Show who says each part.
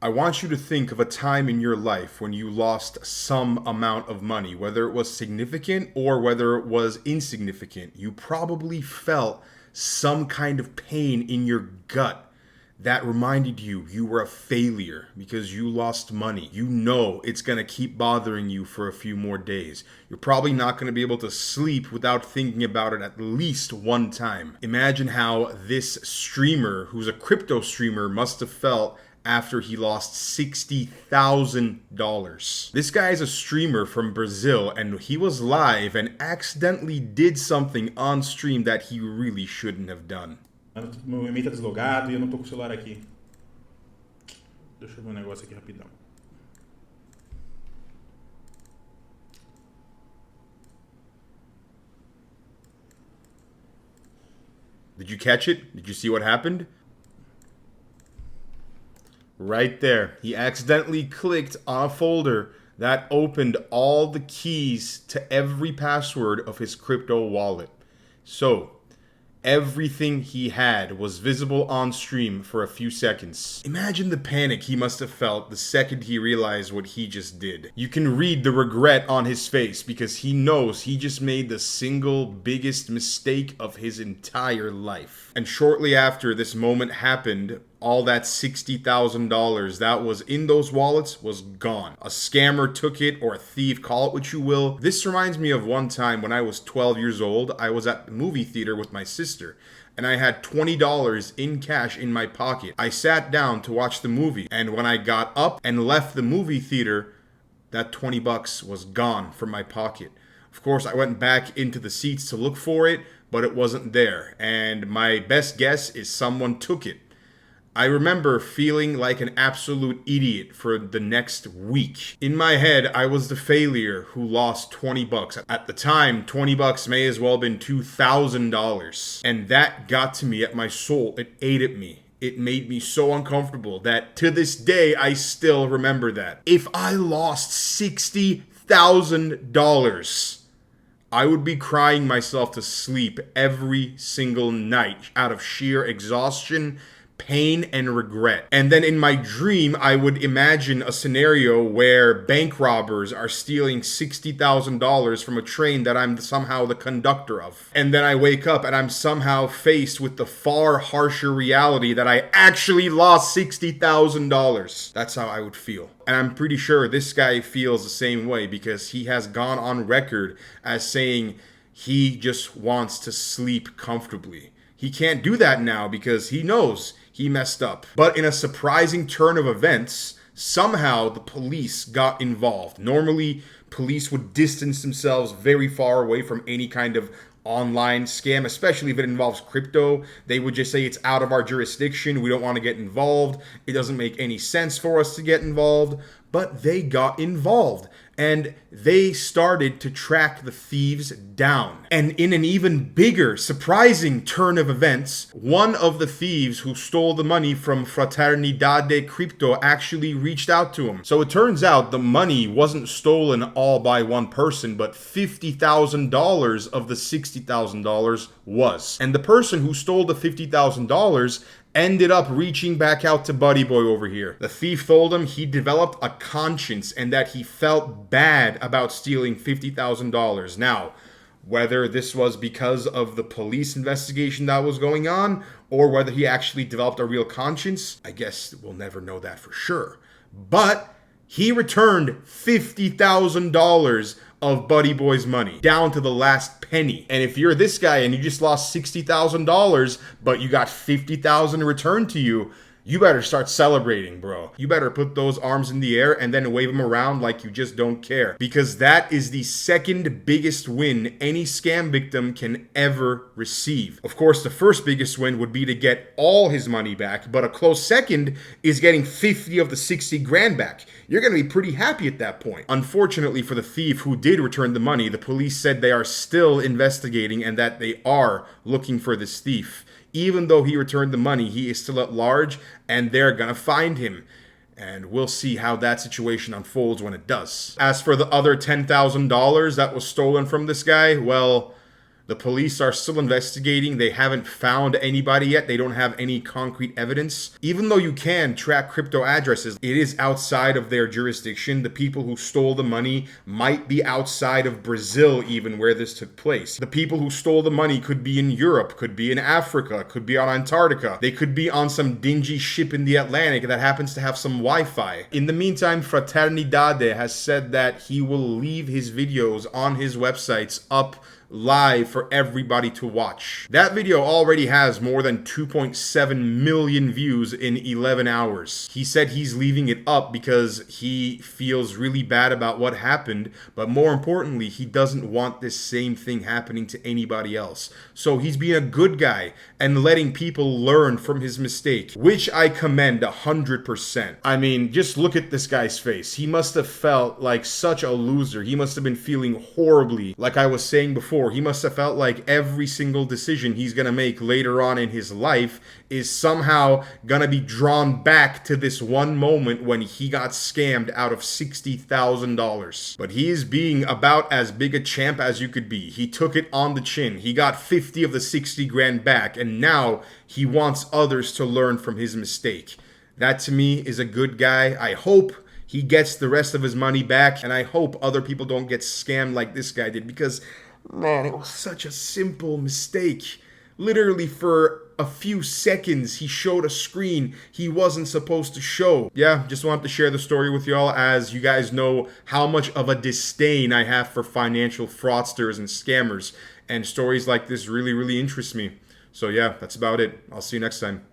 Speaker 1: I want you to think of a time in your life when you lost some amount of money, whether it was significant or whether it was insignificant. You probably felt some kind of pain in your gut that reminded you were a failure because you lost money. You know it's going to keep bothering you for a few more days. You're probably not going to be able to sleep without thinking about it at least one time. Imagine how this streamer, who's a crypto streamer, must have felt after he lost $60,000. This guy is a streamer from Brazil and he was live and accidentally did something on stream that he really shouldn't have done.
Speaker 2: Meu e-mail tá deslogado e eu não tô com o celular aqui. Deixa eu ver um negócio aqui rapidão.
Speaker 1: Did you catch it? Did you see what happened? Right there. He accidentally clicked on a folder that opened all the keys to every password of his crypto wallet. So, everything he had was visible on stream for a few seconds. Imagine the panic he must have felt the second he realized what he just did. You can read the regret on his face because he knows he just made the single biggest mistake of his entire life. And shortly after this moment happened, all that $60,000 that was in those wallets was gone. A scammer took it, or a thief, call it what you will. This reminds me of one time when I was 12 years old. I was at the movie theater with my sister, and I had $20 in cash in my pocket. I sat down to watch the movie, and when I got up and left the movie theater, that 20 bucks was gone from my pocket. Of course, I went back into the seats to look for it, but it wasn't there, and my best guess is someone took it. I remember feeling like an absolute idiot for the next week. In my head, I was the failure who lost 20 bucks. At the time, 20 bucks may as well have been $2,000. And that got to me at my soul. It ate at me. It made me so uncomfortable that to this day, I still remember that. If I lost $60,000, I would be crying myself to sleep every single night out of sheer exhaustion, pain, and regret. And then in my dream, I would imagine a scenario where bank robbers are stealing $60,000 from a train that I'm somehow the conductor of. And then I wake up and I'm somehow faced with the far harsher reality that I actually lost $60,000. That's how I would feel. And I'm pretty sure this guy feels the same way because he has gone on record as saying he just wants to sleep comfortably. He can't do that now because he knows he messed up. But in a surprising turn of events, somehow the police got involved. Normally, police would distance themselves very far away from any kind of online scam, especially if it involves crypto. They would just say it's out of our jurisdiction. We don't want to get involved. It doesn't make any sense for us to get involved. But they got involved and they started to track the thieves down. And in an even bigger, surprising turn of events, one of the thieves who stole the money from Fraternidade Crypto actually reached out to him. So it turns out the money wasn't stolen all by one person, but $50,000 of the $60,000 was. And the person who stole the $50,000 ended up reaching back out to Buddy Boy over here. The thief told him he developed a conscience and that he felt bad about stealing $50,000. Now, whether this was because of the police investigation that was going on or whether he actually developed a real conscience, I guess we'll never know that for sure. But he returned $50,000 of Buddy Boy's money, down to the last penny. And if you're this guy and you just lost $60,000, but you got $50,000 returned to you, you better start celebrating, bro. You better put those arms in the air and then wave them around like you just don't care. Because that is the second biggest win any scam victim can ever receive. Of course, the first biggest win would be to get all his money back, but a close second is getting 50 of the 60 grand back. You're going to be pretty happy at that point. Unfortunately for the thief who did return the money, the police said they are still investigating and that they are looking for this thief. Even though he returned the money, he is still at large and they're gonna find him. And we'll see how that situation unfolds when it does. As for the other $10,000 that was stolen from this guy, well, The police are still investigating. They haven't found anybody yet. They don't have any concrete evidence. Even though you can track crypto addresses, it is outside of their jurisdiction. The people who stole the money might be outside of Brazil, even where this took place. The people who stole the money could be in Europe, could be in Africa, could be on Antarctica. They could be on some dingy ship in the Atlantic that happens to have some Wi-Fi. In the meantime, Fraternidade has said that he will leave his videos on his websites up live for everybody to watch. That video already has more than 2.7 million views in 11 hours. He said he's leaving it up because he feels really bad about what happened, but more importantly, he doesn't want this same thing happening to anybody else. So he's being a good guy and letting people learn from his mistake, which I commend 100%. I mean, just look at this guy's face. He must have felt like such a loser. He must have been feeling horribly. Like I was saying before, he must have felt like every single decision he's gonna make later on in his life is somehow gonna be drawn back to this one moment when he got scammed out of $60,000. But he is being about as big a champ as you could be. He took it on the chin. He got 50 of the 60 grand back, and now he wants others to learn from his mistake. That to me is a good guy. I hope he gets the rest of his money back, and I hope other people don't get scammed like this guy did, because man, it was such a simple mistake. Literally for a few seconds, he showed a screen he wasn't supposed to show. Yeah, just wanted to share the story with y'all, as you guys know how much of a disdain I have for financial fraudsters and scammers. And stories like this really, really interest me. So yeah, that's about it. I'll see you next time.